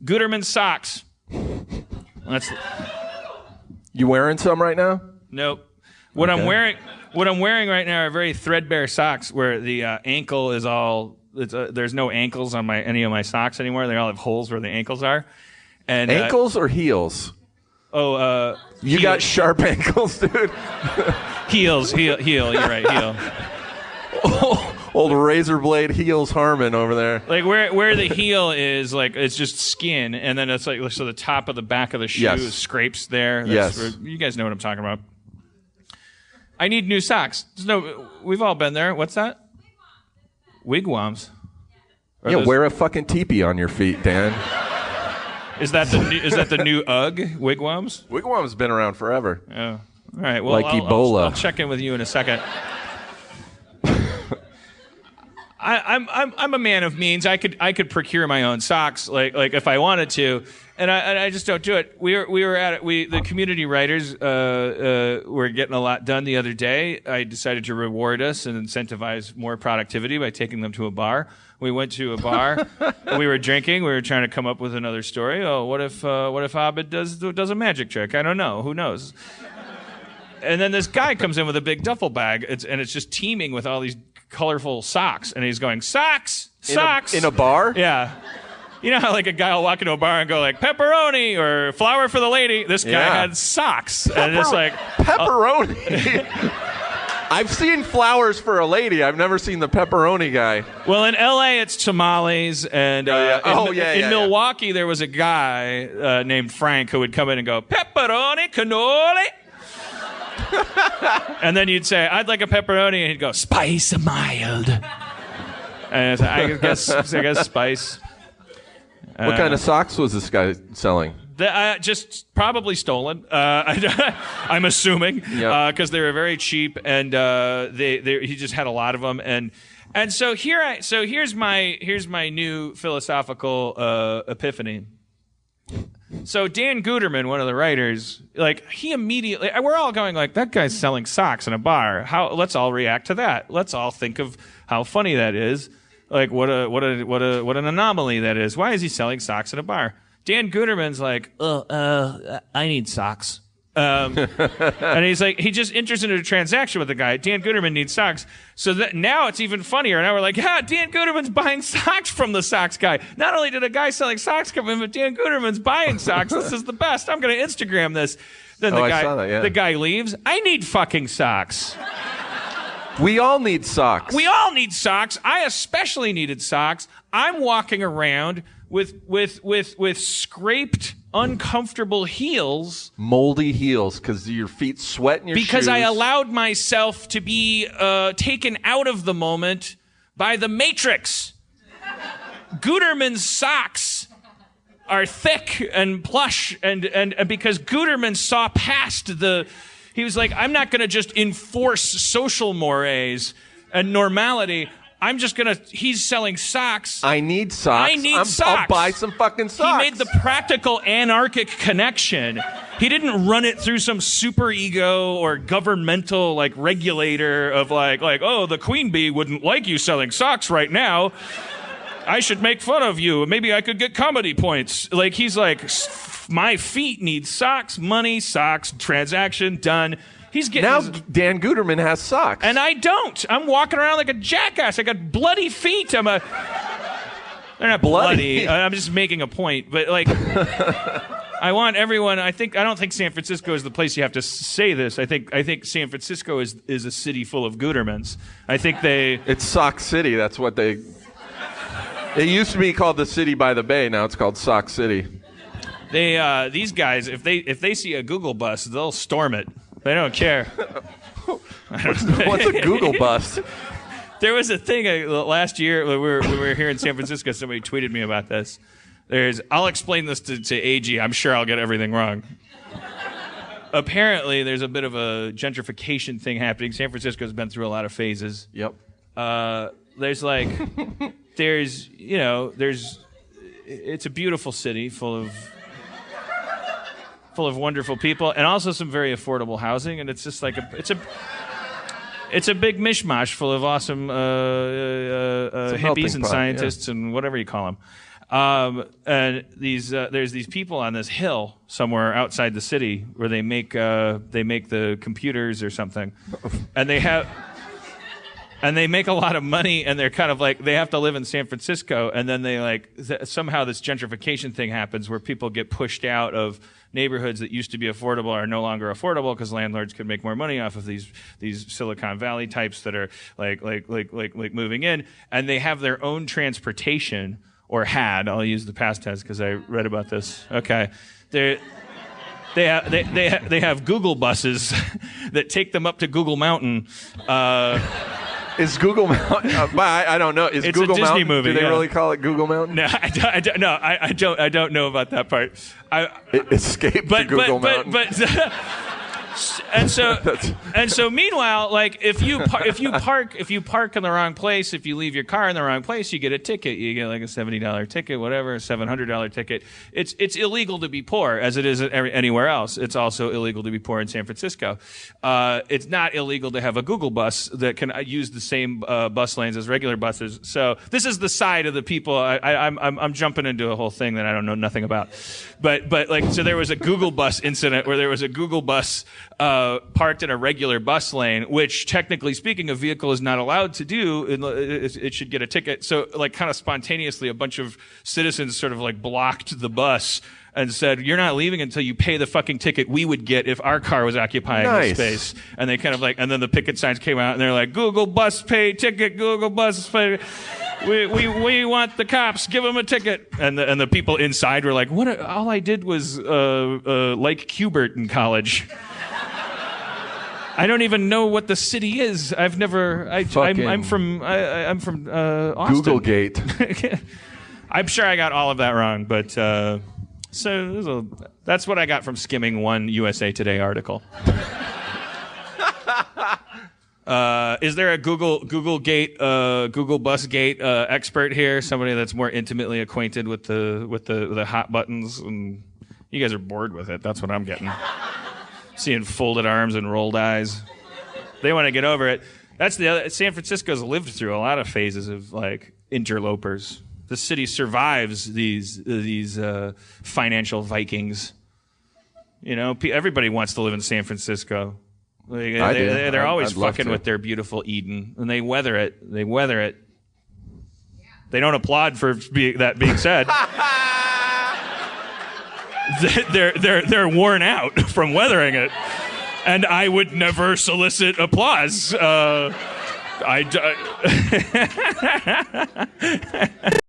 Gutterman socks. You wearing some right now? Nope. What I'm wearing right now are very threadbare socks where the ankle is all. There's no ankles on any of my socks anymore. They all have holes where the ankles are. And ankles or heels? You heels. Got sharp ankles, dude. Heel. You're right, heel. Old razor blade heels Harmon over there. Like where the heel is, like it's just skin, and then it's like so the top of the back of the shoe scrapes there. That's where, you guys know what I'm talking about. I need new socks. We've all been there. What's that? Wigwams. Wear a fucking teepee on your feet, Dan. Is that the new UGG wigwams? Wigwams been around forever. Oh, all right. Well, like Ebola. I'll check in with you in a second. I'm a man of means. I could procure my own socks, like if I wanted to, and I just don't do it. We were at it. The community writers were getting a lot done the other day. I decided to reward us and incentivize more productivity by taking them to a bar. We went to a bar. We were drinking. We were trying to come up with another story. Oh, what if Abed does a magic trick? I don't know. Who knows? And then this guy comes in with a big duffel bag, and it's just teeming with all these colorful socks, and he's going, socks in a bar. Yeah, you know how like a guy will walk into a bar and go like pepperoni or flour for the lady. This guy had socks, and it's like pepperoni. I've seen flowers for a lady. I've never seen the pepperoni guy. Well, in LA it's tamales, and in Milwaukee there was a guy named Frank who would come in and go pepperoni cannoli. And then you'd say, I'd like a pepperoni, and he'd go, spice mild. And I guess spice. What kind of socks was this guy selling? Just probably stolen. I'm assuming, because they were very cheap, and he just had a lot of them, and so here's my new philosophical epiphany. So Dan Gutterman, one of the writers, like he immediately, we're all going like, that guy's selling socks in a bar. Let's all react to that. Let's all think of how funny that is. Like what an anomaly that is. Why is he selling socks in a bar? Dan Gutterman's like, I need socks. And he's like, he just enters into a transaction with the guy. Dan Gutterman needs socks. So that now it's even funnier. Now we're like, Dan Gutterman's buying socks from the socks guy. Not only did a guy selling socks come in, but Dan Gutterman's buying socks. This is the best. I'm going to Instagram this. Then the guy leaves. I need fucking socks. We all need socks. We all need socks. I especially needed socks. I'm walking around with scraped, uncomfortable heels. Moldy heels because your feet sweat in your shoes. Because I allowed myself to be taken out of the moment by the Matrix. Gutterman's socks are thick and plush, and because Gutterman saw past he was like, I'm not going to just enforce social mores and normality. I'm just going to, he's selling socks. I need socks. I'll buy some fucking socks. He made the practical anarchic connection. He didn't run it through some super ego or governmental like regulator of like, oh, the queen bee wouldn't like you selling socks right now. I should make fun of you. Maybe I could get comedy points. Like, he's like, my feet need socks, money, socks, transaction, done. He's getting now Dan Gutterman has socks. And I don't. I'm walking around like a jackass. I got bloody feet. They're not bloody. I'm just making a point. But like, I want everyone. I don't think San Francisco is the place you have to say this. I think San Francisco is a city full of Guttermans. I think it's Sock City. That's what they. It used to be called the City by the Bay. Now it's called Sock City. These guys, if they see a Google bus, they'll storm it. They don't care. What's a Google bus? There was a thing last year when we were here in San Francisco. Somebody tweeted me about this. I'll explain this to Agee. I'm sure I'll get everything wrong. Apparently, there's a bit of a gentrification thing happening. San Francisco's been through a lot of phases. Yep. It's a beautiful city full of wonderful people, and also some very affordable housing. And it's just like it's a big mishmash full of awesome hippies and scientists and whatever you call them. And there's these people on this hill somewhere outside the city where they make the computers or something, and they make a lot of money, and they're kind of like, they have to live in San Francisco, and then they somehow this gentrification thing happens where people get pushed out of neighborhoods that used to be affordable are no longer affordable because landlords could make more money off of these Silicon Valley types that are like moving in, and they have their own transportation. Or had, I'll use the past tense because I read about this. Okay, they have Google buses that take them up to Google Mountain. Is Google Mountain? I don't know. It's Google a Disney Mountain? Movie. Do they really call it Google Mountain? No, I don't know about that part. It escaped to Google Mountain. And so meanwhile, like if you park in the wrong place, if you leave your car in the wrong place, you get a ticket. You get like a $70 ticket, whatever, a $700 ticket. It's illegal to be poor, as it is anywhere else. It's also illegal to be poor in San Francisco. It's not illegal to have a Google bus that can use the same bus lanes as regular buses. So this is the side of the people. I'm jumping into a whole thing that I don't know nothing about. But like, so there was a Google bus incident where there was a Google bus parked in a regular bus lane, which technically speaking, a vehicle is not allowed to do. It should get a ticket. So like kind of spontaneously, a bunch of citizens sort of like blocked the bus and said, "You're not leaving until you pay the fucking ticket we would get if our car was occupying the space." And they kind of like, and then the picket signs came out and they're like, "Google bus pay ticket, Google bus pay. We want the cops. Give them a ticket." And the people inside were like, "What? All I did was like Qbert in college. I don't even know what the city is. I've never. I'm from Austin. Google Gate. I'm sure I got all of that wrong, but that's what I got from skimming one USA Today article. Is there a Google Gate, Google Bus Gate expert here? Somebody that's more intimately acquainted with the hot buttons, and you guys are bored with it. That's what I'm getting. Seeing folded arms and rolled eyes. They want to get over it. That's the other. San Francisco's lived through a lot of phases of like interlopers. The city survives these financial Vikings. You know, everybody wants to live in San Francisco. They're always fucking with their beautiful Eden, and they weather it. They don't applaud for that being said. They're worn out from weathering it, and I would never solicit applause.